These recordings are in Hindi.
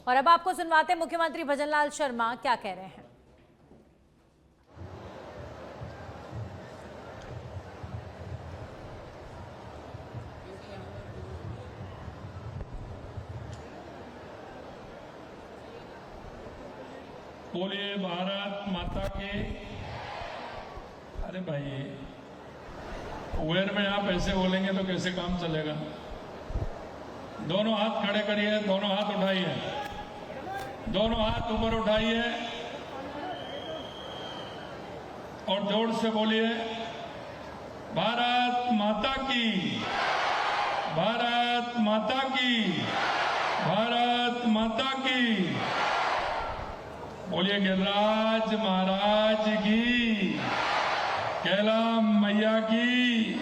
और अब आपको सुनवाते मुख्यमंत्री भजनलाल शर्मा क्या कह रहे हैं। बोलिए भारत माता की। अरे भाई वेर में आप ऐसे बोलेंगे तो कैसे काम चलेगा। दोनों हाथ खड़े करिए, दोनों हाथ उठाइए, दोनों हाथ ऊपर उठाइए और जोर से बोलिए भारत माता की, भारत माता की, भारत माता की। बोलिए गिरिराज महाराज की, कैला मैया की,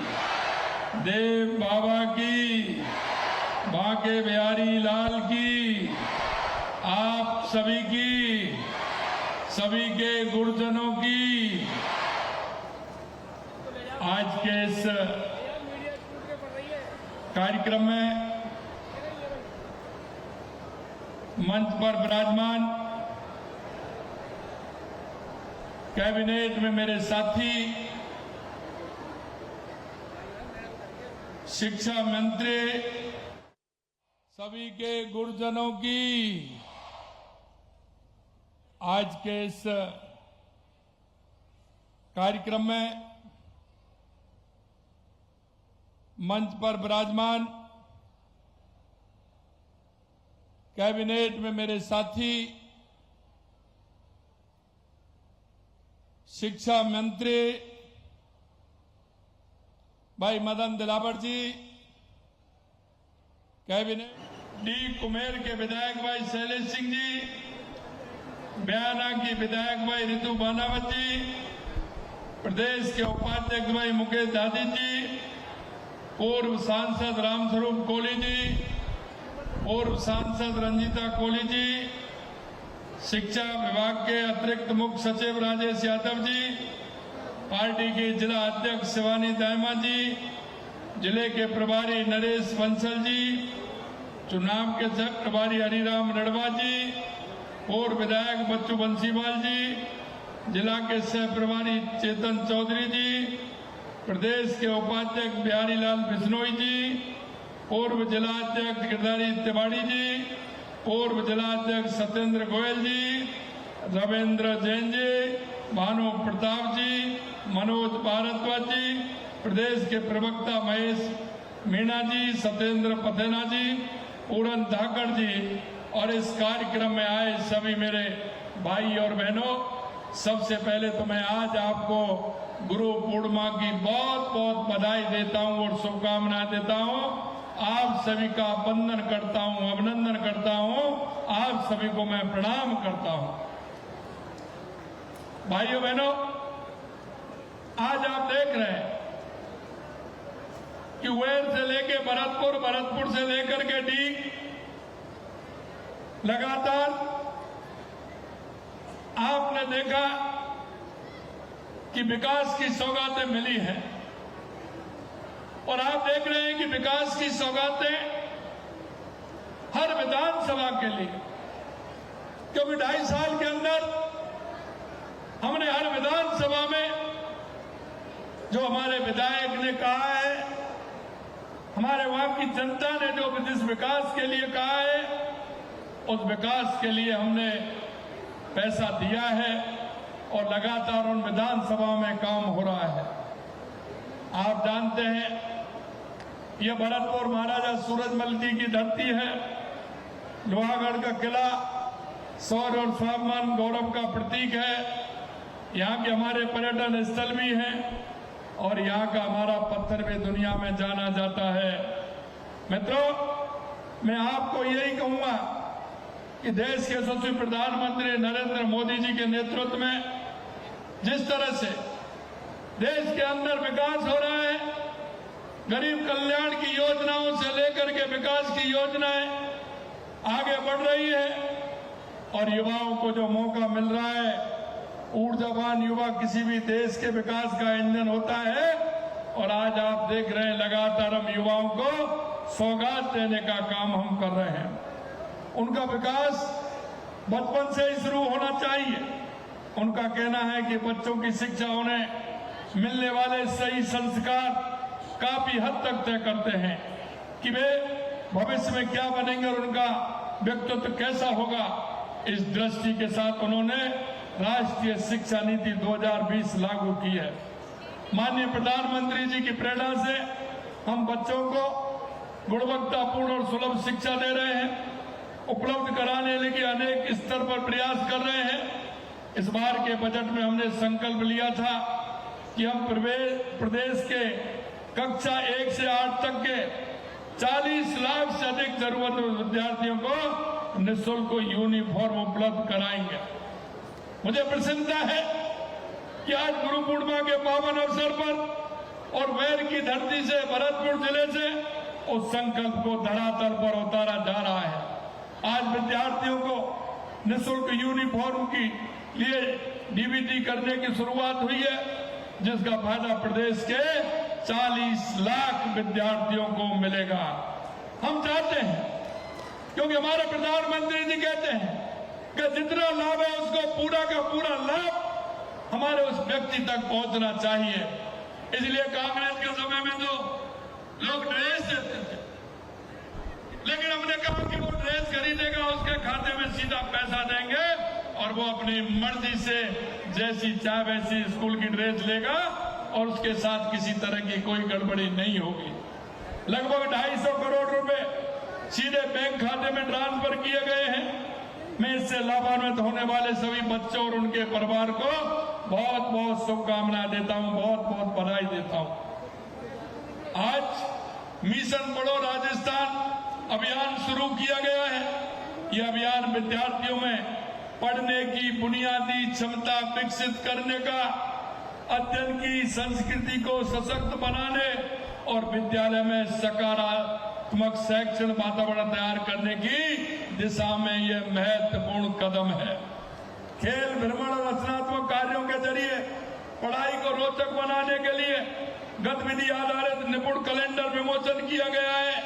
देव बाबा की, बांके बिहारी लाल की, आप सभी की, सभी के गुरुजनों की। आज के इस कार्यक्रम में मंच पर विराजमान कैबिनेट में मेरे साथी, शिक्षा मंत्री, सभी के गुरुजनों की आज के इस कार्यक्रम में मंच पर विराजमान कैबिनेट में मेरे साथी, शिक्षा मंत्री भाई मदन दिलावर जी, कैबिनेट डी कुमेर के विधायक भाई शैलेश सिंह जी, बयाना की विधायक भाई रितु बानावत जी, प्रदेश के उपाध्यक्ष भाई मुकेश दादी जी, पूर्व सांसद रामस्वरूप कोहली जी, पूर्व सांसद रंजीता कोहली जी, शिक्षा विभाग के अतिरिक्त मुख्य सचिव राजेश यादव जी, पार्टी के जिला अध्यक्ष शिवानी दायमा जी, जिले के प्रभारी नरेश बंसल जी, चुनाव के सह प्रभारी हरिराम रड़वा जी, पूर्व विधायक बच्चू बंसीवाल जी, जिला के सह प्रभारी चेतन चौधरी जी, प्रदेश के उपाध्यक्ष बिहारी लाल बिश्नोई जी, पूर्व जिला अध्यक्ष गिरधारी तिवारी जी, पूर्व जिलाध्यक्ष सत्येंद्र गोयल जी, रविंद्र जैन जी, भानु प्रताप जी, मनोज भारद्वाज जी, प्रदेश के प्रवक्ता महेश मीणा जी, सत्येंद्र पथेना जी, पूरन धाकड़ जी और इस कार्यक्रम में आए सभी मेरे भाई और बहनों, सबसे पहले तो मैं आज आपको गुरु पूर्णिमा की बहुत बहुत बधाई देता हूं और शुभकामनाएं देता हूं। आप सभी का वंदन करता हूं, अभिनंदन करता हूं, आप सभी को मैं प्रणाम करता हूं। भाइयों बहनों, आज आप देख रहे हैं कि वेर से लेके भरतपुर, भरतपुर से लेकर के डी लगातार आपने देखा कि विकास की सौगातें मिली हैं और आप देख रहे हैं कि विकास की सौगातें हर विधानसभा के लिए, क्योंकि 2.5 साल के अंदर हमने हर विधानसभा में जो हमारे विधायक ने कहा है, हमारे वहां की जनता ने जो जिस विकास के लिए कहा है, उस विकास के लिए हमने पैसा दिया है और लगातार उन विधानसभा में काम हो रहा है। आप जानते हैं यह भरतपुर महाराजा सूरजमल जी की धरती है। लोहागढ़ का किला शौर्य और स्वाभिमान गौरव का प्रतीक है। यहाँ के हमारे पर्यटन स्थल भी हैं और यहाँ का हमारा पत्थर भी दुनिया में जाना जाता है। मित्रों, मैं आपको यही कहूंगा कि देश के यशस्वी प्रधानमंत्री नरेंद्र मोदी जी के नेतृत्व में जिस तरह से देश के अंदर विकास हो रहा है, गरीब कल्याण की योजनाओं से लेकर के विकास की योजनाएं आगे बढ़ रही है और युवाओं को जो मौका मिल रहा है, ऊर्जावान युवा किसी भी देश के विकास का इंजन होता है और आज आप देख रहे हैं लगातार हम युवाओं को सौगात देने का काम हम कर रहे हैं। उनका विकास बचपन से ही शुरू होना चाहिए। उनका कहना है कि बच्चों की शिक्षा उन्हें मिलने वाले सही संस्कार काफी हद तक तय करते हैं कि वे भविष्य में क्या बनेंगे और उनका व्यक्तित्व कैसा होगा। इस दृष्टि के साथ उन्होंने राष्ट्रीय शिक्षा नीति 2020 लागू की है। माननीय प्रधानमंत्री जी की प्रेरणा से हम बच्चों को गुणवत्तापूर्ण और सुलभ शिक्षा दे रहे हैं, उपलब्ध कराने के अनेक स्तर पर प्रयास कर रहे हैं। इस बार के बजट में हमने संकल्प लिया था कि हम प्रदेश के कक्षा 1 से 8 तक के 40 लाख से अधिक जरूरतमंद विद्यार्थियों को निःशुल्क यूनिफॉर्म उपलब्ध कराएंगे। मुझे प्रसन्नता है कि आज गुरु पूर्णिमा के पावन अवसर पर और वैर की धरती से भरतपुर जिले से उस संकल्प को धरातल पर उतारा जा रहा है। आज विद्यार्थियों को निःशुल्क यूनिफॉर्म की लिए डीबीटी करने की शुरुआत हुई है, जिसका फायदा प्रदेश के 40 लाख विद्यार्थियों को मिलेगा। हम चाहते हैं, क्योंकि हमारे प्रधानमंत्री जी कहते हैं कि जितना लाभ है उसको पूरा का पूरा लाभ हमारे उस व्यक्ति तक पहुंचना चाहिए। इसलिए कांग्रेस के समय में तो लोग ड्रेस देते थे, लेकिन हमने कहा कि वो ड्रेस खरीदेगा उसके खाते में सीधा पैसा देंगे और वो अपनी मर्जी से जैसी चाहे वैसी स्कूल की ड्रेस लेगा और उसके साथ किसी तरह की कोई गड़बड़ी नहीं होगी। लगभग 250 करोड़ रुपए सीधे बैंक खाते में ट्रांसफर किए गए हैं। मैं इससे लाभान्वित होने वाले सभी बच्चों और उनके परिवार को बहुत बहुत शुभकामनाएं देता हूं, बहुत बहुत बधाई देता हूं। आज मिशन पढ़ो राजस्थान अभियान शुरू किया गया है। यह अभियान विद्यार्थियों में पढ़ने की बुनियादी क्षमता विकसित करने का, अध्ययन की संस्कृति को सशक्त बनाने और विद्यालय में सकारात्मक शैक्षणिक वातावरण तैयार करने की दिशा में यह महत्वपूर्ण कदम है। खेल, भ्रमण और रचनात्मक कार्यों के जरिए पढ़ाई को रोचक बनाने के लिए गतिविधि आधारित निपुण कैलेंडर विमोचन किया गया है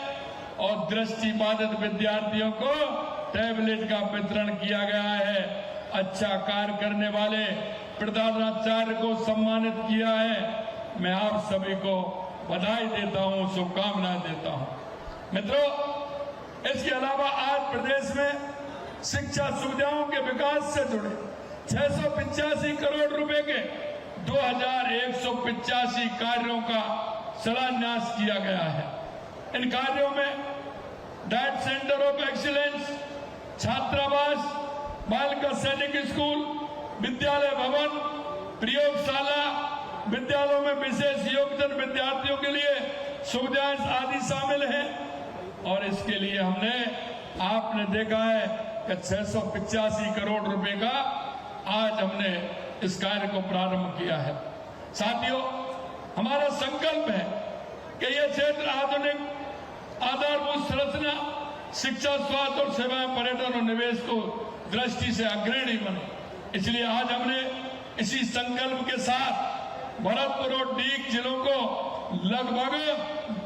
और दृष्टिबाधित विद्यार्थियों को टैबलेट का वितरण किया गया है। अच्छा कार्य करने वाले प्रधानाचार्य को सम्मानित किया है। मैं आप सभी को बधाई देता हूं, शुभकामनाएं देता हूं। मित्रों, इसके अलावा आज प्रदेश में शिक्षा सुविधाओं के विकास से जुड़े 685 करोड़ रुपए के 2185 कार्यों का शिलान्यास किया गया है। इन कार्यों में डाइट सेंटर ऑफ एक्सीलेंस, छात्रावास, बालिका सैनिक स्कूल, विद्यालय भवन, प्रयोगशाला, विद्यालयों में विशेष योगदान विद्यार्थियों के लिए सुविधाएं आदि शामिल हैं। और इसके लिए हमने, आपने देखा है कि 685 करोड़ रुपए का आज हमने इस कार्य को प्रारंभ किया है। साथियों, हमारा संकल्प है कि यह क्षेत्र आधुनिक आधारभूत संरचना, शिक्षा, स्वास्थ्य और सेवाएं, पर्यटन और निवेश को दृष्टि से अग्रणी बने। इसलिए आज हमने इसी संकल्प के साथ भरतपुर और डीग जिलों को लगभग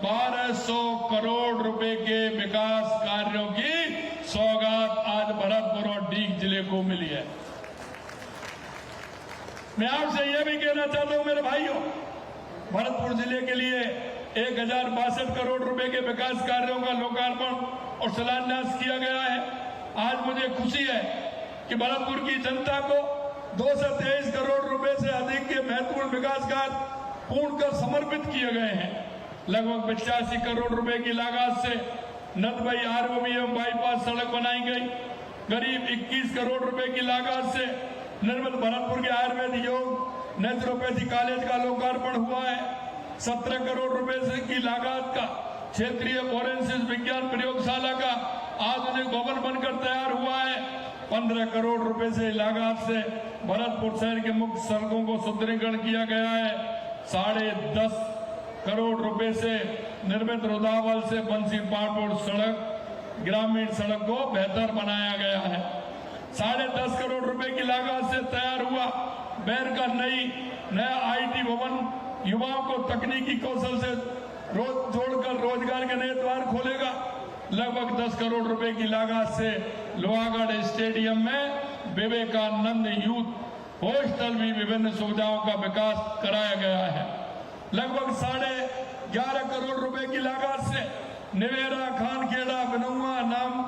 1200 करोड़ रुपए के विकास कार्यों की सौगात आज भरतपुर और डीग जिले को मिली है। मैं आपसे यह भी कहना चाहता हूं मेरे भाइयों, भरतपुर जिले के लिए 1062 करोड़ रुपए के विकास कार्यों का लोकार्पण और शिलान्यास किया गया है। आज मुझे खुशी है कि भरतपुर की जनता को 223 करोड़ रुपए से अधिक के महत्वपूर्ण विकास कार्य पूर्ण कर समर्पित किए गए हैं। लगभग 85 करोड़ रुपए की लागत से नदबई आरओबी एवं बाईपास सड़क बनाई गई। करीब 21 करोड़ रुपए की लागत से निर्मित भरतपुर के आयुर्वेद योग नेचुरोपैथी कॉलेज का लोकार्पण हुआ है। 17 करोड़ रुपए से की लागत का क्षेत्रीय फोरेंसिक विज्ञान प्रयोगशाला का आधुनिक भवन बनकर तैयार हुआ है। 15 करोड़ रुपए से लागत से भरतपुर शहर के मुख्य सड़कों को सुदृढ़ीकरण किया गया है। 10.5 करोड़ रुपए से निर्मित रुदावल से बंसी पाटपुर सड़क, ग्रामीण सड़क को बेहतर बनाया गया है। 10.5 करोड़ रुपए की लागत से तैयार हुआ बैर का नया आईटी भवन युवाओं को तकनीकी कौशल से जोड़कर रोजगार के नए द्वार खोलेगा। लगभग 10 करोड़ रुपए की लागत से लोहागढ़ स्टेडियम में विवेकानंद यूथ हॉस्टल भी विभिन्न सुविधाओं का विकास कराया गया है। लगभग 11.5 करोड़ रुपए की लागत से निवेरा, खानखेड़ा, बिनौआ, नाम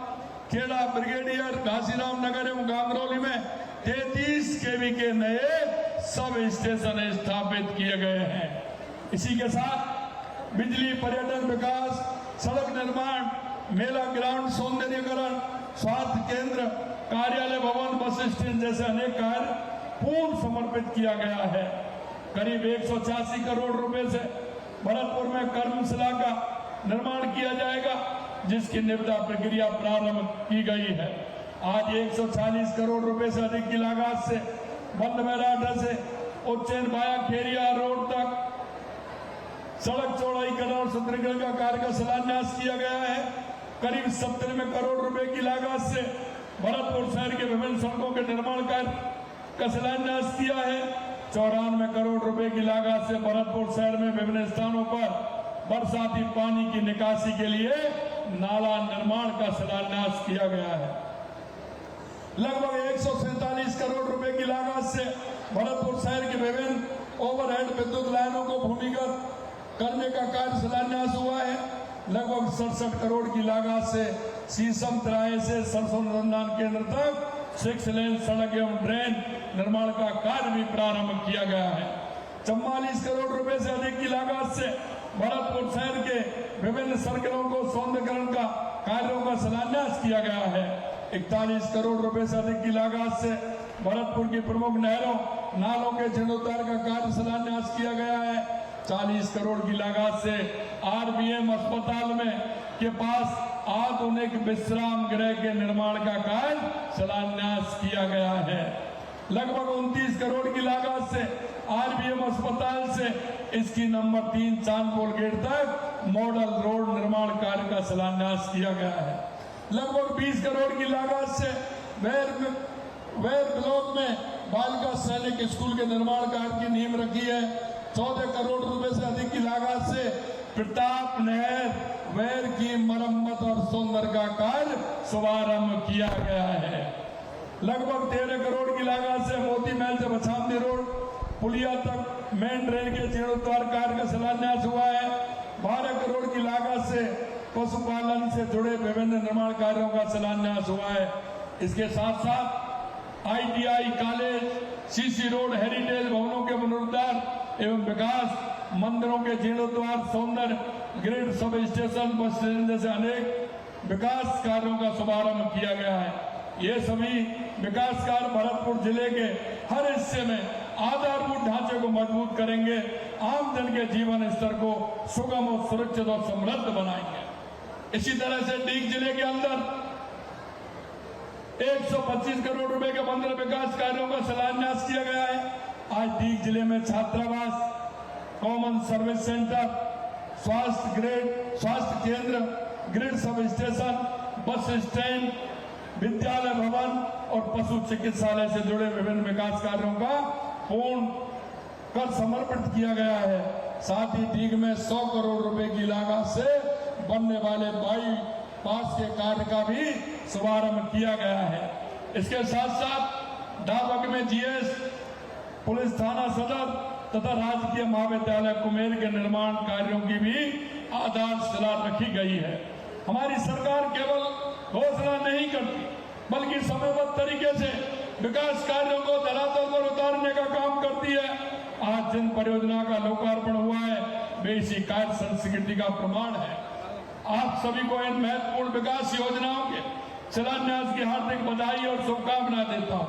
खेड़ा, ब्रिगेडियर, घासीराम नगर एवं गांगरौली में 33 केवी के नए सब स्टेशन स्थापित किए गए हैं। इसी के साथ बिजली, पर्यटन विकास, सड़क निर्माण, मेला ग्राउंड सौंदर्यीकरण, स्वास्थ्य केंद्र, कार्यालय भवन, बस स्टैंड जैसे अनेक कार्य पूर्ण समर्पित किया गया है। करीब 186 करोड़ रुपए से भरतपुर में कर्मशाला का निर्माण किया जाएगा, जिसकी निविदा प्रक्रिया प्रारंभ की गई है। आज 140 करोड़ रुपए से अधिक की लागत से बंद मेराठा से उज्जैन वाया खेरिया रोड तक सड़क चौड़ाईकरण और सुदृढ़ीकरण का कार्य का शिलान्यास किया गया है। करीब 97 करोड़ रुपए की लागत से भरतपुर शहर के विभिन्न सड़कों के निर्माण कार्य का शिलान्यास किया है। 94 करोड़ रुपए की लागत से भरतपुर शहर में विभिन्न स्थानों पर बरसाती पानी की निकासी के लिए नाला निर्माण का शिलान्यास किया गया है। लगभग 147 करोड़ रुपए की लागत से भरतपुर शहर के विभिन्न ओवरहेड विद्युत लाइनों को भूमिगत करने का कार्य शिलान्यास हुआ है। लगभग 67 करोड़ की लागत से शीशम तिराहे से सरसों अनुसंधान केंद्र तक 6 लेन सड़क एवं ड्रेन निर्माण का कार्य भी प्रारंभ किया गया है। 44 करोड़ रुपए से अधिक की लागत से भरतपुर शहर के विभिन्न सर्कलों को सौंदर्यीकरण का कार्यों का शिलान्यास किया गया है। 41 करोड़ रुपए से अधिक की लागत से भरतपुर की प्रमुख नहरों, नालों के जीर्णोद्धार का कार्य शिलान्यास किया गया है। 40 करोड़ की लागत से आरबीएम अस्पताल में के पास आधुनिक विश्राम गृह के निर्माण का कार्य शिलान्यास किया गया है। लगभग 29 करोड़ की लागत से आरबीएम अस्पताल से इसकी नंबर 3 चांदपोल गेट तक मॉडल रोड निर्माण कार्य का शिलान्यास किया गया है। लगभग 20 करोड़ की लागत से वेर ब्लॉक में बालिका सैनिक स्कूल के निर्माण कार्य की नींव रखी है। 14 करोड़ रुपए से अधिक की लागत से प्रताप नहर वेर की मरम्मत और सौंदर्य का कार्य शुभारंभ किया गया है। लगभग 13 करोड़ की लागत से मोती महल से बछामदी रोड पुलिया तक मेन ड्रेन के जीर्णोद्धार कार्य का शिलान्यास हुआ है। 12 करोड़ की लागत से पशुपालन से जुड़े विभिन्न निर्माण कार्यों का शिलान्यास हुआ है। इसके साथ साथ ITI college, CC road, heritage भवनों के पुनरुद्धार एवं विकास, मंदिरों के जीर्णोद्धार, सौंदर्य grid, sub station, bus stand जैसे अनेक विकास कार्यों का शुभारंभ किया गया है। ये सभी विकास कार्य भरतपुर जिले के हर हिस्से में आधारभूत ढांचे को मजबूत करेंगे, आम जन के जीवन स्तर को सुगम और सुरक्षित और समृद्ध बनाएंगे। इसी तरह से डीग जिले के अंदर 125 करोड़ रुपए के 15 विकास कार्यों का शिलान्यास किया गया है। आज डीग जिले में छात्रावास, कॉमन सर्विस सेंटर, स्वास्थ्य केंद्र, grid sub station, bus stand, विद्यालय भवन और पशु चिकित्सालय से जुड़े विभिन्न विकास कार्यों का पूर्ण कर समर्पित किया गया है। साथ ही डीग में 100 करोड़ रुपए की लागत से बनने वाले बाईपास के कार्य का भी शुभारंभ किया गया है। इसके साथ साथ डाबक में जीएस, पुलिस थाना सदर तथा राजकीय महाविद्यालय कुमेर के निर्माण कार्यों की भी आधारशिला रखी गई है। हमारी सरकार केवल घोषणा नहीं करती बल्कि समयबद्ध तरीके से विकास कार्यों को धरातल पर उतारने का काम करती है। आज जिन परियोजना का लोकार्पण हुआ है वे इसी कार्य संस्कृति का प्रमाण है। आप सभी को इन महत्वपूर्ण विकास योजनाओं के शिलान्यास की हार्दिक बधाई और शुभकामना देता हूं।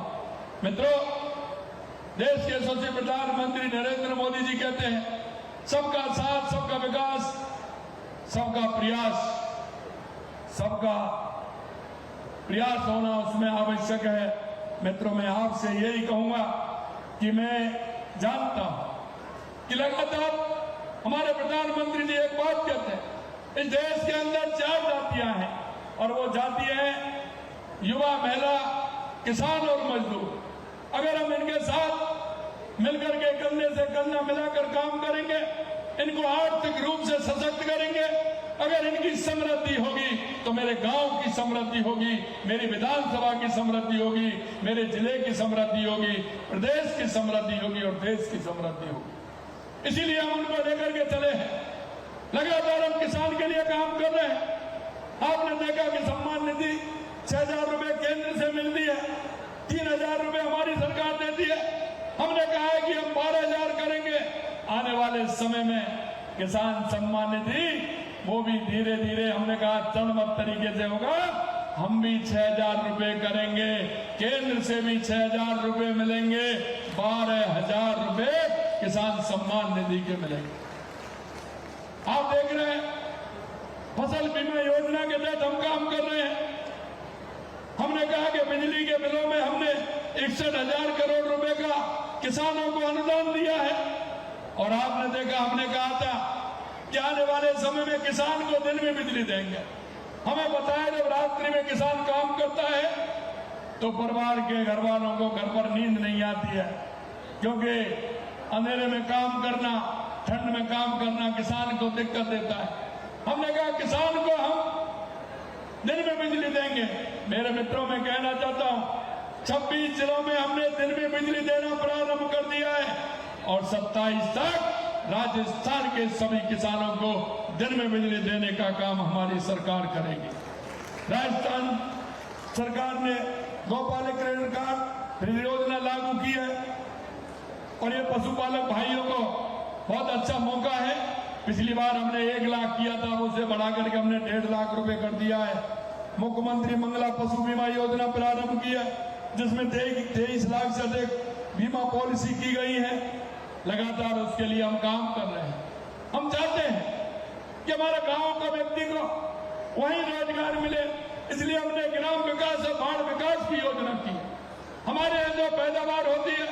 मित्रों, देश के यशस्वी प्रधानमंत्री नरेंद्र मोदी जी कहते हैं सबका साथ, सबका विकास, सबका प्रयास। सबका प्रयास होना उसमें आवश्यक है। मित्रों, मैं आपसे यही कहूंगा कि मैं जानता हूं कि लगातार हमारे प्रधानमंत्री जी एक बात कहते हैं, इस देश के अंदर 4 जातियां हैं और वो जाति है युवा, महिला, किसान और मजदूर। अगर हम इनके साथ मिलकर के कंधे से कंधा मिलाकर काम करेंगे, इनको आर्थिक रूप से सशक्त करेंगे, अगर इनकी समृद्धि होगी तो मेरे गांव की समृद्धि होगी, मेरी विधानसभा की समृद्धि होगी, मेरे जिले की समृद्धि होगी, प्रदेश की समृद्धि होगी और देश की समृद्धि होगी। इसीलिए हम उनको लेकर के चले हैं। लगातार हम किसान के लिए काम कर रहे हैं। आपने देखा कि सम्मान निधि 6,000 रुपए केंद्र से मिलती है, 3,000 रुपए हमारी सरकार देती है। हमने कहा है कि हम 12,000 करेंगे। आने वाले समय में किसान सम्मान निधि वो भी धीरे धीरे हमने कहा चरणबद्ध तरीके से होगा। हम भी 6,000 रुपए करेंगे, केंद्र से भी 6,000 रुपए मिलेंगे, 12,000 रुपए किसान सम्मान निधि के मिलेंगे। आप देख रहे हैं फसल बीमा योजना के तहत हम काम कर रहे हैं। हमने कहा कि बिजली के बिलों में हमने 61,000 करोड़ रुपए का किसानों को अनुदान दिया है। और आपने देखा हमने कहा था कि आने वाले समय में किसान को दिन में बिजली देंगे। हमें बताया जब रात्रि में किसान काम करता है तो परिवार के घर वालों को घर पर नींद नहीं आती है, क्योंकि अंधेरे में काम करना, ठंड में काम करना किसान को दिक्कत देता है। हमने कहा किसान को हम दिन में बिजली देंगे। मेरे मित्रों में कहना चाहता हूं 26 जिलों में हमने दिन में बिजली देना प्रारंभ कर दिया है और 27 तक राजस्थान के सभी किसानों को दिन में बिजली देने का काम हमारी सरकार करेगी। राजस्थान सरकार ने गौपालक क्रेडिट कार्ड योजना लागू की है और ये पशुपालक भाइयों को बहुत अच्छा मौका है। पिछली बार हमने 1 लाख किया था, उसे बढ़ा करके हमने 1.5 लाख रुपए कर दिया है। मुख्यमंत्री मंगला पशु बीमा योजना प्रारंभ की है, जिसमें 23 लाख से अधिक बीमा पॉलिसी की गई है। लगातार उसके लिए हम काम कर रहे हैं। हम चाहते हैं कि हमारे गांव का व्यक्ति को वहीं रोजगार मिले, इसलिए हमने ग्राम विकास और बाढ़ विकास की योजना की है। हमारे यहाँ जो पैदावार होती है,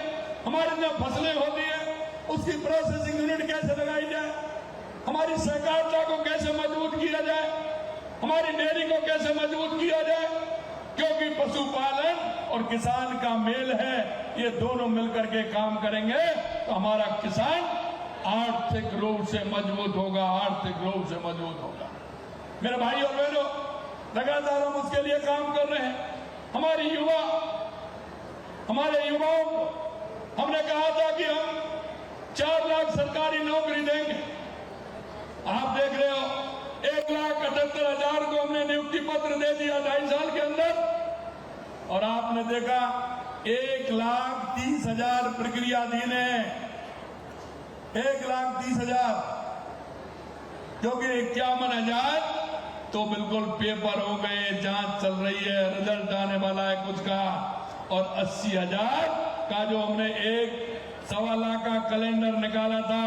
हमारे जो फसलें होती है, उसकी प्रोसेसिंग यूनिट कैसे लगाई जाए, हमारी सहकारिता को कैसे मजबूत किया जाए, हमारी डेयरी को कैसे मजबूत किया जाए, क्योंकि पशुपालन और किसान का मेल है। ये दोनों मिलकर के काम करेंगे तो हमारा किसान आर्थिक रूप से मजबूत होगा, आर्थिक रूप से मजबूत होगा। मेरे भाई और बहनों, लगातार हम उसके लिए काम कर रहे हैं। हमारे युवाओं को हमने कहा था कि हम 4 लाख सरकारी नौकरी देंगे। आप देख रहे हो 1,78,000 को हमने नियुक्ति पत्र दे दिया 2.5 साल के अंदर। और आपने देखा 1,30,000 प्रक्रियाधीन है, 1,30,000, क्योंकि 51,000 तो बिल्कुल पेपर हो गए, जांच चल रही है, रिजल्ट आने वाला है कुछ का। और 80,000 का जो हमने 1.25 लाख का कैलेंडर निकाला था,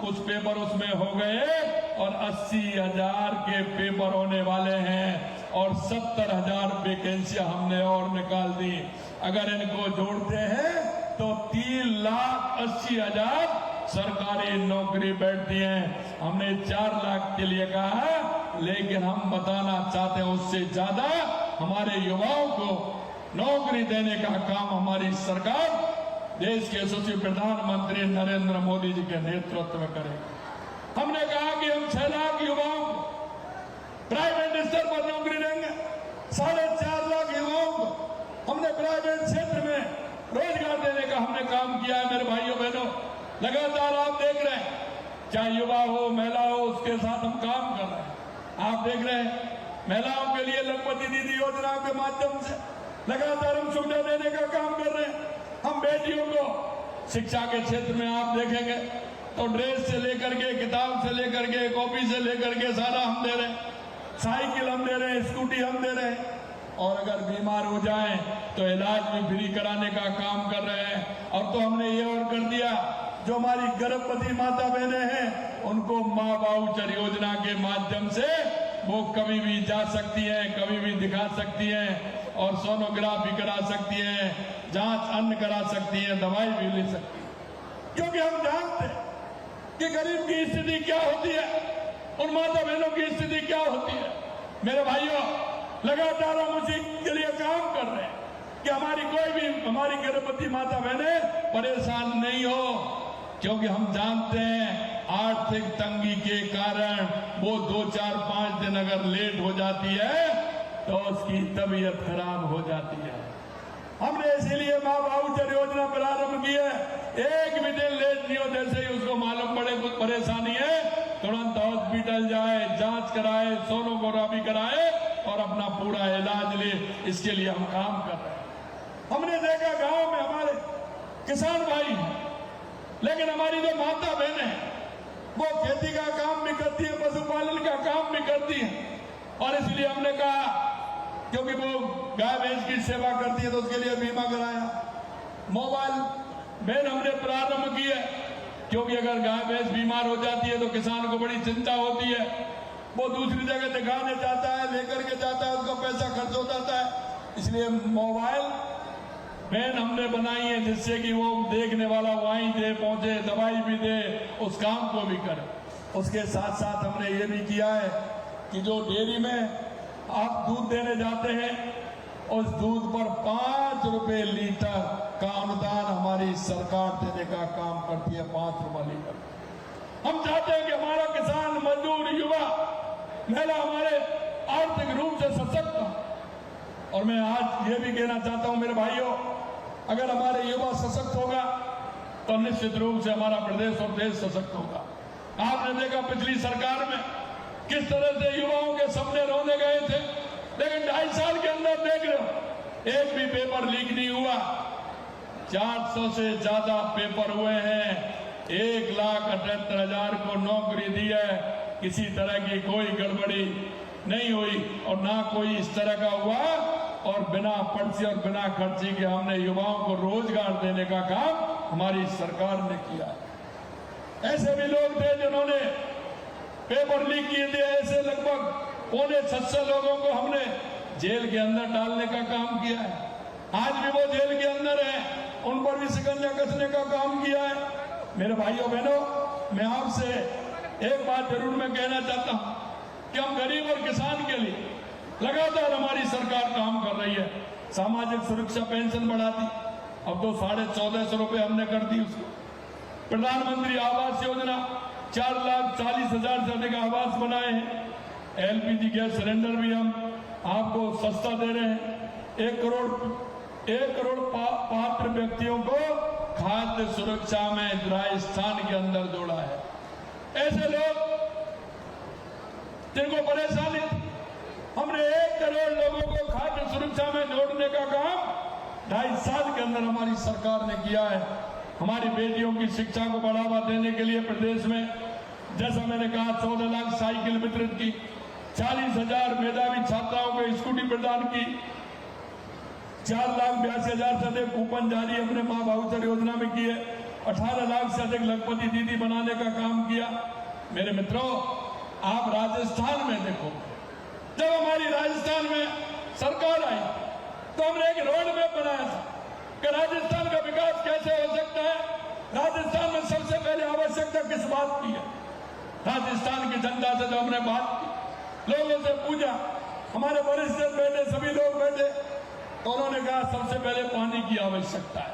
कुछ पेपर उसमें हो गए और 80,000 के पेपर होने वाले हैं और 70,000 वैकेंसियां हमने और निकाल दी। अगर इनको जोड़ते हैं तो 3,80,000 सरकारी नौकरी बैठती है। हमने 4 लाख के लिए कहा, लेकिन हम बताना चाहते हैं उससे ज्यादा हमारे युवाओं को नौकरी देने का काम हमारी सरकार देश के यशस्वी प्रधानमंत्री नरेंद्र मोदी जी के नेतृत्व में करेगी। हमने कहा कि हम 6 लाख युवाओं को प्राइवेट स्तर पर नौकरी देंगे, 4.5 लाख युवाओं को हमने प्राइवेट क्षेत्र में रोजगार देने का हमने काम किया है। मेरे भाइयों बहनों, लगातार आप देख रहे हैं, चाहे युवा हो महिला हो, उसके साथ हम काम कर रहे हैं। आप देख रहे हैं महिलाओं के लिए लखपति दीदी योजना के माध्यम से लगातार हम सुविधा देने का काम कर रहे हैं। हम बेटियों को शिक्षा के क्षेत्र में आप देखेंगे तो ड्रेस से लेकर के, किताब से लेकर के, कॉपी से लेकर के सारा हम दे रहे हैं। साइकिल हम दे रहे हैं, स्कूटी हम दे रहे हैं। और अगर बीमार हो जाए तो इलाज भी फ्री कराने का काम कर रहे हैं। और तो हमने ये और कर दिया, जो हमारी गर्भवती माता बहनें हैं उनको माँ वाउचर योजना के माध्यम से वो कभी भी जा सकती हैं, कभी भी दिखा सकती हैं और सोनोग्राफी करा सकती हैं, जांच अन्य करा सकती हैं, दवाई भी ले सकती हैं। क्योंकि हम जानते हैं कि गरीब की स्थिति क्या होती है, उन माता बहनों की स्थिति क्या होती है। मेरे भाइयों, लगातार हम उसी के लिए काम कर रहे हैं कि हमारी गर्भवती माता बहनें परेशान नहीं हो, क्योंकि हम जानते हैं आर्थिक तंगी के कारण वो 2, 4, 5 दिन अगर लेट हो जाती है तो उसकी तबीयत खराब हो जाती है। हमने इसीलिए मां वाउचर योजना प्रारंभ की है। एक भी दिन लेट नहीं हो, जैसे ही उसको मालूम पड़े कुछ परेशानी है तुरंत हॉस्पिटल जाए, जांच कराए, सोनोग्राफी कराए और अपना पूरा इलाज ले। इसके लिए हम काम कर रहे हैं। हमने देखा गांव में हमारे किसान भाई, लेकिन हमारी जो माता बहनें वो खेती का काम भी करती है, पशुपालन का काम भी करती है, और इसलिए हमने कहा क्योंकि वो गाय भैंस की सेवा करती है तो उसके लिए बीमा कराया। मोबाइल वैन हमने प्रारंभ की है, क्योंकि अगर गाय भैंस बीमार हो जाती है तो किसान को बड़ी चिंता होती है। वो दूसरी जगह दिखाने जाता है, लेकर के जाता है, उसका पैसा खर्च हो जाता है। इसलिए मोबाइल वैन हमने बनाई है जिससे कि वो देखने वाला वहीं दे पहुंचे, दवाई भी दे, उस काम को भी करे। उसके साथ साथ हमने ये भी किया है कि जो डेयरी में आप दूध देने जाते हैं उस दूध पर 5 रुपए लीटर का अनुदान हमारी सरकार देने का काम करती है। 5 रुपए लीटर। हम चाहते हैं कि हमारा किसान, मजदूर, युवा, महिला हमारे आर्थिक रूप से सशक्त हो। और मैं आज ये भी कहना चाहता हूं मेरे भाइयों, अगर हमारे युवा सशक्त होगा तो निश्चित रूप से हमारा प्रदेश और देश सशक्त होगा। आपने देखा पिछली सरकार में किस तरह से युवाओं के सपने रोने गए थे, लेकिन 2.5 साल के अंदर देख रहे हो एक भी पेपर लीक नहीं हुआ। 400 से ज्यादा पेपर हुए हैं। 1,78,000 को नौकरी दी है। किसी तरह की कोई गड़बड़ी नहीं हुई और ना कोई इस तरह का हुआ, और बिना पर्ची और बिना खर्ची के हमने युवाओं को रोजगार देने का काम हमारी सरकार ने किया। ऐसे भी लोग थे जिन्होंने पेपर लीक किए थे। ऐसे लगभग 650 लोगों को हमने जेल के अंदर डालने का काम किया है। आज भी वो जेल के अंदर है, उन पर भी शिकंजा कसने का काम किया है। मेरे भाइयों बहनों, मैं आपसे एक बात जरूर मैं कहना चाहता हूं कि हम गरीब और किसान के लिए लगातार हमारी सरकार काम कर रही है। सामाजिक सुरक्षा पेंशन बढ़ा दी, अब तो 1450 रुपए हमने कर दी उसको। प्रधानमंत्री आवास योजना 4,40,000 से अधिक आवास बनाए हैं। एलपीजी गैस सिलेंडर भी हम आपको सस्ता दे रहे हैं। 1 करोड़ पात्र व्यक्तियों को खाद्य सुरक्षा में राजस्थान के अंदर जोड़ा है। ऐसे लोग जिनको परेशानी, हमने 1 करोड़ लोगों को खाद्य सुरक्षा में जोड़ने का काम 2.5 साल के अंदर हमारी सरकार ने किया है। हमारी बेटियों की शिक्षा को बढ़ावा देने के लिए प्रदेश में, जैसा मैंने कहा, 14 लाख साइकिल वितरित की, 40,000 मेधावी छात्राओं को स्कूटी प्रदान की, 4,82,000 से अधिक कूपन जारी हमने मां वाउचर योजना में किए, 18 लाख से अधिक लखपति दीदी बनाने का काम किया। मेरे मित्रों, आप राजस्थान में देखो, जब हमारी राजस्थान में सरकार आई तो हमने एक रोड मैप बनाया था कि राजस्थान का विकास कैसे हो सकता है। राजस्थान में सबसे पहले आवश्यकता किस बात की है? राजस्थान की जनता से जब हमने बात की, लोगों से पूछा, हमारे वरिष्ठ बैठे, सभी लोग बैठे, तो उन्होंने कहा सबसे पहले पानी की आवश्यकता है।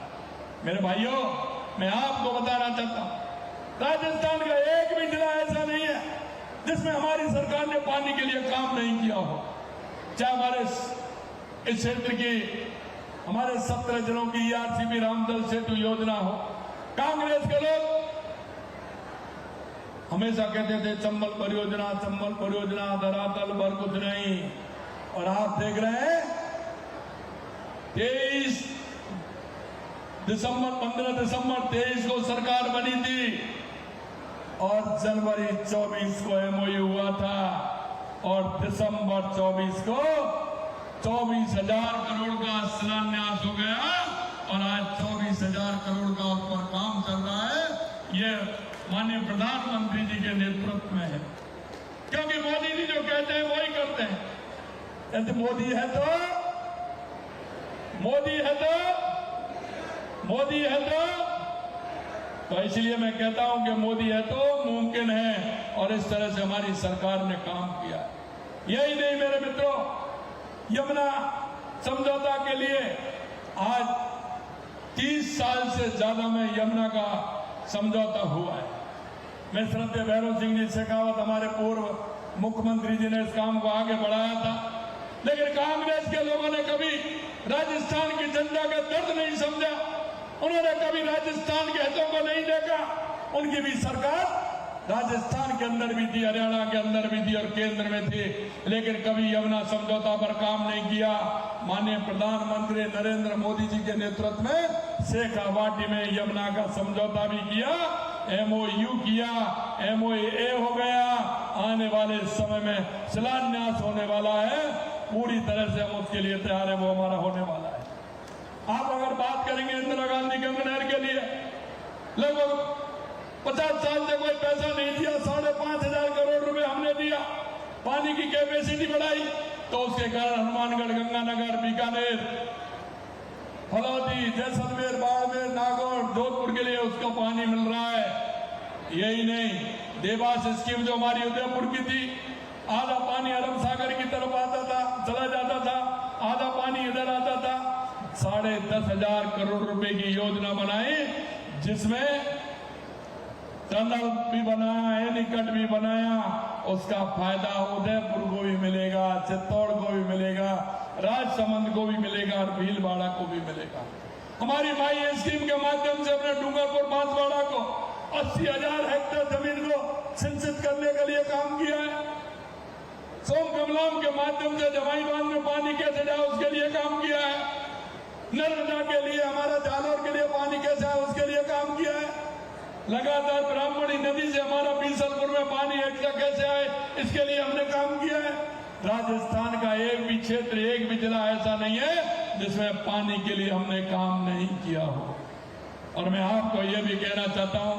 मेरे भाइयों, मैं आपको बताना चाहता हूं, राजस्थान का एक भी जिला ऐसा नहीं है जिसमें हमारी सरकार ने पानी के लिए काम नहीं किया हो। चाहे हमारे इस क्षेत्र की, हमारे 17 जिलों की ERCP रामदल सेतु योजना हो। कांग्रेस के लोग हमेशा कहते थे चंबल परियोजना, धरातल पर कुछ नहीं, और आप देख रहे हैं 15 दिसंबर 23 को सरकार बनी थी और जनवरी 24 को MOU हुआ था, और दिसंबर 24 को 24,000 करोड़ का शिलान्यास हो गया, और आज 24,000 करोड़ का उस पर काम चल रहा है। ये माननीय प्रधानमंत्री जी के नेतृत्व में है, क्योंकि मोदी जी जो कहते हैं वही करते हैं। यदि मोदी है तो इसलिए मैं कहता हूं कि मोदी है तो मुमकिन है, और इस तरह से हमारी सरकार ने काम किया। यही नहीं मेरे मित्रों, यमुना समझौता के लिए आज 30 साल से ज्यादा में यमुना का समझौता हुआ है। मैं श्रद्धेय भैरव सिंह जी शेखावत हमारे पूर्व मुख्यमंत्री जी ने इस काम को आगे बढ़ाया था, लेकिन कांग्रेस के लोगों ने कभी राजस्थान की जनता का दर्द नहीं समझा, उन्होंने कभी राजस्थान के हितों को नहीं देखा। उनकी भी सरकार राजस्थान के अंदर भी थी, हरियाणा के अंदर भी थी और केंद्र में थी, लेकिन कभी यमुना समझौता पर काम नहीं किया। माननीय प्रधानमंत्री नरेंद्र मोदी जी के नेतृत्व में शेखावाटी में यमुना का समझौता भी किया, MOU किया, MOA हो गया, आने वाले समय में शिलान्यास होने वाला है, पूरी तरह से हम उसके लिए तैयार है, वो हमारा होने वाला है। आप अगर बात करेंगे इंदिरा गांधी गंगा नहर के लिए लगभग 50 साल से कोई पैसा नहीं दिया, 5,500 करोड़ रुपए हमने दिया, पानी की कैपेसिटी बढ़ाई, तो उसके कारण हनुमानगढ़, गंगानगर, बीकानेर, फलौदी, जैसलमेर, बाड़मेर, नागौर, जोधपुर के लिए उसको पानी मिल रहा है। यही नहीं, देवास स्कीम जो हमारी उदयपुर की थी, आधा पानी अरब सागर की तरफ आता था, चला जाता था, आधा पानी इधर आता था। 10,500 करोड़ रुपए की योजना बनाई, जिसमें टनल भी बनाया, एनीकट भी बनाया। उसका फायदा उदयपुर को भी मिलेगा, चित्तौड़ को भी मिलेगा, राजसमंद को भी मिलेगा और भीलवाड़ा को भी मिलेगा। हमारी माई स्कीम के माध्यम से अपने डूंगरपुर बांसवाड़ा को 80,000 हेक्टेयर जमीन को सिंचित करने के लिए काम किया है। सोम कमलाम के माध्यम से जवाई बांध में पानी कैसे जाए उसके लिए काम किया है। नर्मदा के लिए, हमारा जालौर के लिए पानी कैसे आए उसके लिए काम किया है। लगातार ब्राह्मणी नदी से हमारा बीसलपुर में पानी एक्स्ट्रा कैसे आए, इसके लिए हमने काम किया है। राजस्थान का एक भी क्षेत्र, एक भी जिला ऐसा नहीं है जिसमें पानी के लिए हमने काम नहीं किया हो। और मैं आपको यह भी कहना चाहता हूं,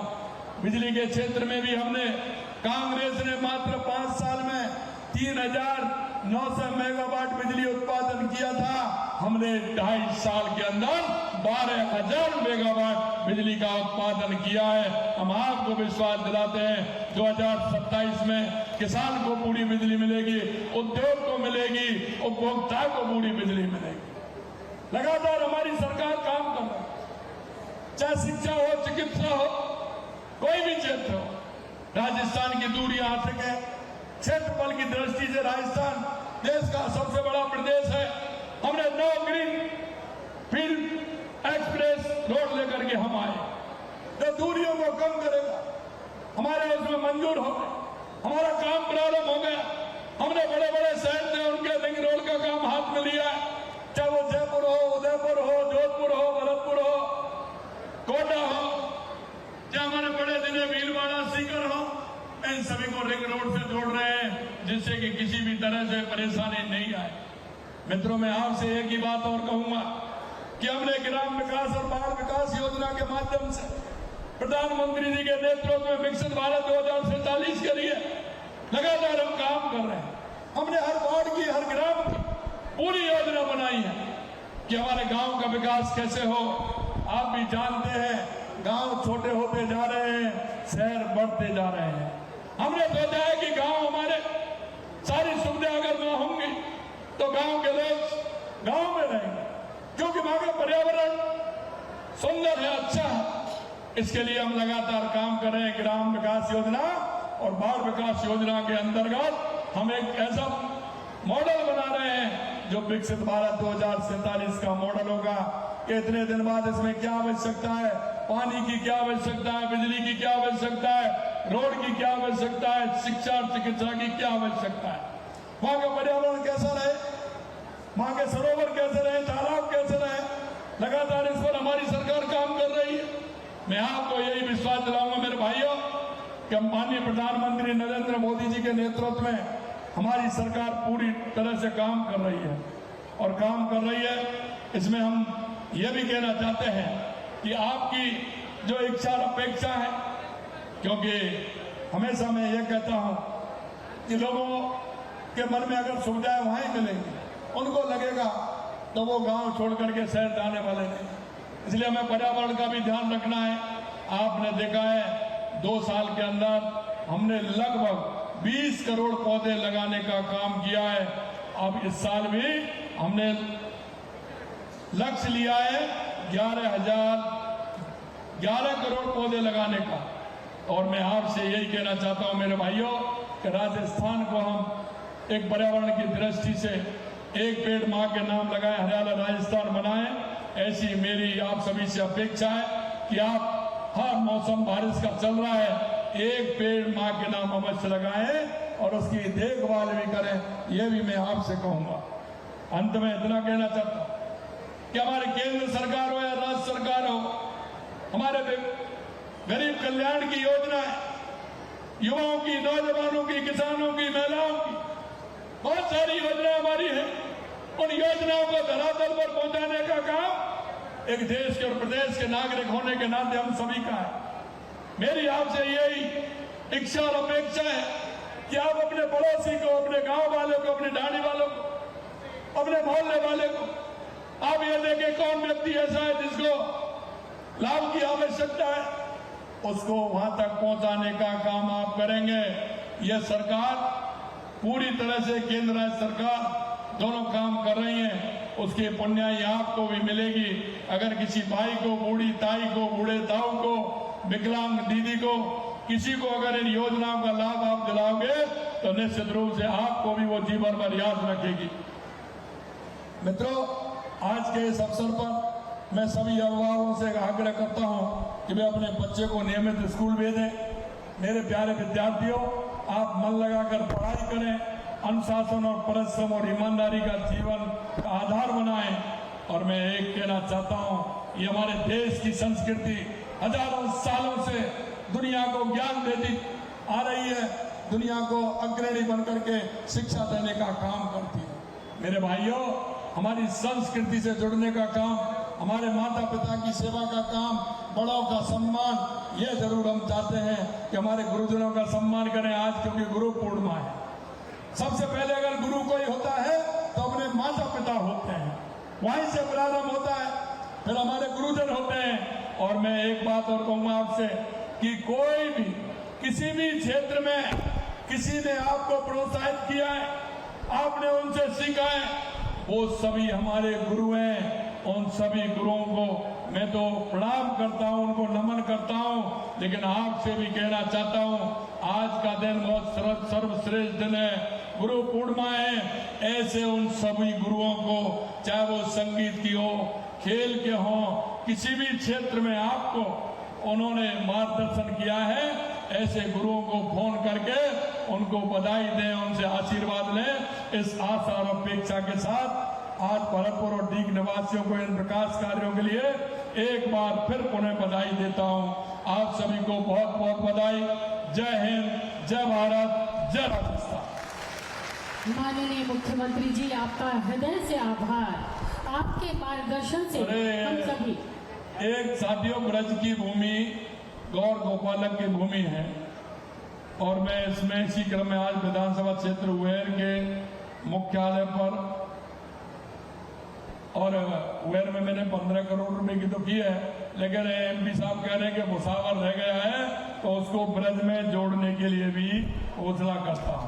बिजली के क्षेत्र में भी हमने, कांग्रेस ने मात्र 5 साल में 3,900 मेगावाट बिजली उत्पादन किया था, हमने 2.5 साल के अंदर 12,000 मेगावाट बिजली का उत्पादन किया है। हम आपको विश्वास दिलाते हैं 2027 में किसान को पूरी बिजली मिलेगी, उद्योग को मिलेगी, उपभोक्ता को पूरी बिजली मिलेगी। लगातार हमारी सरकार काम कर रही है, चाहे शिक्षा हो, चिकित्सा हो, कोई भी क्षेत्र हो। राजस्थान की दूरी आर्थिक है, क्षेत्रफल की दृष्टि से राजस्थान देश का सबसे बड़ा प्रदेश है। हमने 9 ग्रीन फील्ड एक्सप्रेस रोड लेकर के हम आए, जो दूरियों को कम करेगा, हमारे उसमें मंजूर हो गए, हमारा काम प्रारंभ हो गया। हमने बड़े बड़े शहर थे, उनके रिंग रोड का काम हाथ में लिया है, चाहे वो जयपुर हो, उदयपुर हो, जोधपुर हो, भरतपुर हो, कोटा हो, चाहे हमारे बड़े जिले भीलवाड़ा, सीकर हो, इन सभी को रिंग रोड से जोड़ रहे हैं, जिससे कि किसी भी तरह से परेशानी नहीं आए। मित्रों, मैं आपसे एक ही बात और कहूंगा कि हमने ग्राम विकास और बाल विकास योजना के माध्यम से प्रधानमंत्री जी के नेतृत्व में विकसित भारत 2047 के लिए लगातार हम काम कर रहे हैं। हमने हर वार्ड की, हर ग्राम की पूरी योजना बनाई है कि हमारे गांव का विकास कैसे हो। आप भी जानते हैं, गांव छोटे होते जा रहे हैं, शहर बढ़ते जा रहे हैं। हमने सोचा है कि गांव हमारे सारी सुविधा अगर वहां होंगी तो गांव के लोग गांव में रहेंगे, क्योंकि वहां का पर्यावरण सुंदर है, अच्छा है। इसके लिए हम लगातार काम कर रहे हैं। ग्राम विकास योजना और बाल विकास योजना के अंतर्गत हम एक ऐसा मॉडल बना रहे हैं जो विकसित भारत 2047 का मॉडल होगा कि इतने दिन बाद इसमें क्या आवश्यकता है, पानी की क्या आवश्यकता है, बिजली की क्या आवश्यकता है, रोड की क्या आवश्यकता है, शिक्षा और चिकित्सा की क्या आवश्यकता है, वहां का पर्यावरण कैसा रहे, वहां के सरोवर कैसे रहे, तालाब कैसे रहे। लगातार इस पर हमारी सरकार काम कर रही है। मैं आपको यही विश्वास दिलाऊंगा मेरे भाइयों कि माननीय प्रधानमंत्री नरेंद्र मोदी जी के नेतृत्व में हमारी सरकार पूरी तरह से काम कर रही है और काम कर रही है। इसमें हम ये भी कहना चाहते हैं कि आपकी जो इच्छा और अपेक्षा है, क्योंकि हमेशा मैं ये कहता हूं कि लोगों के मन में अगर सुविधाएं वहीं मिलेंगी, उनको लगेगा तो वो गांव छोड़ करके शहर जाने वाले नहीं। इसलिए हमें पर्यावरण का भी ध्यान रखना है। आपने देखा है 2 साल के अंदर हमने लगभग 20 करोड़ पौधे लगाने का काम किया है। अब इस साल भी हमने लक्ष्य लिया है 11 करोड़ पौधे लगाने का। और मैं आपसे यही कहना चाहता हूं मेरे भाइयों कि राजस्थान को हम एक पर्यावरण की दृष्टि से एक पेड़ मां के नाम लगाए, हरियाणा राजस्थान बनाएं। ऐसी मेरी आप सभी से अपेक्षा है कि आप हर मौसम बारिश का चल रहा है, एक पेड़ मां के नाम अवश्य लगाएं और उसकी देखभाल भी करें। यह भी मैं आपसे कहूंगा। अंत में इतना कहना चाहता हूं कि हमारे केंद्र सरकार हो या राज्य सरकार हो, हमारे गरीब कल्याण की योजना है, युवाओं की, नौजवानों की, किसानों की, महिलाओं की, बहुत सारी योजनाएं हमारी हैं। उन योजनाओं को धरातल पर पहुंचाने का काम एक देश के और प्रदेश के नागरिक होने के नाते हम सभी का है। मेरी आपसे यही इच्छा और अपेक्षा है कि आप अपने पड़ोसी को, अपने गांव वाले को, अपने ढाणी वालों को, अपने मोहल्ले वाले को, आप ये देखें कौन व्यक्ति ऐसा है जिसको लाभ की आवश्यकता है, उसको वहां तक पहुंचाने का काम आप करेंगे। यह सरकार पूरी तरह से, केंद्र राज्य सरकार दोनों काम कर रही है, उसकी पुण्याई आपको भी मिलेगी। अगर किसी भाई को, बूढ़ी ताई को, बूढ़े ताऊ को, विकलांग दीदी को, किसी को अगर इन योजनाओं का लाभ आप दिलाओगे तो निश्चित रूप से आपको भी वो जीवन भर याद रखेगी। मित्रों, आज के इस अवसर पर मैं सभी अभिभावकों से आग्रह करता हूं कि वे अपने बच्चे को नियमित स्कूल भेजें। मेरे प्यारे विद्यार्थियों, आप मन लगाकर पढ़ाई करें, अनुशासन और परिश्रम और ईमानदारी का जीवन का आधार बनाएं। और मैं एक कहना चाहता हूं, ये हमारे देश की संस्कृति हजारों सालों से दुनिया को ज्ञान देती आ रही है, दुनिया को अग्रणी बनकर के शिक्षा देने का काम करती है। मेरे भाइयों, हमारी संस्कृति से जुड़ने का काम, हमारे माता पिता की सेवा का काम, बड़ों का सम्मान, यह जरूर हम चाहते हैं कि हमारे गुरुजनों का सम्मान करें। आज क्योंकि गुरु पूर्णिमा है, सबसे पहले अगर गुरु कोई होता है तो अपने माता पिता होते हैं, वहीं से प्रारंभ होता है, फिर हमारे गुरुजन होते हैं। और मैं एक बात और कहूंगा आपसे कि कोई भी किसी भी क्षेत्र में किसी ने आपको प्रोत्साहित किया है, आपने उनसे सीखा है, वो सभी हमारे गुरु हैं। उन सभी गुरुओं को मैं तो प्रणाम करता हूं, उनको नमन करता हूं। लेकिन आपसे भी कहना चाहता हूं, आज का दिन बहुत सर्वश्रेष्ठ दिन है, गुरु पूर्णिमा है। ऐसे उन सभी गुरुओं को, चाहे वो संगीत की हो, खेल के हो, किसी भी क्षेत्र में आपको उन्होंने मार्गदर्शन किया है, ऐसे गुरुओं को फोन करके उनको बधाई दें, उनसे आशीर्वाद लें। इस आशा और अपेक्षा के साथ आज भरतपुर और डीग निवासियों को इन विकास कार्यों के लिए एक बार फिर पुनः बधाई देता हूं। आप सभी को बहुत बहुत बधाई। जय हिंद, जय भारत, जय राजस्थान। माननीय मुख्यमंत्री जी, आपका हृदय से आभार। आपके मार्गदर्शन से हम सभी एक साथियों, ब्रज की भूमि गौर गोपालक की भूमि है और मैं इसमें इसी क्रम में आज विधानसभा क्षेत्र उहेर के मुख्यालय पर और उहेर में मैंने 15 करोड़ रुपए की तो की है, लेकिन एमपी साहब कह रहे हैं कि भुसावर रह गया है तो उसको ब्रज में जोड़ने के लिए भी घोषणा करता हूं।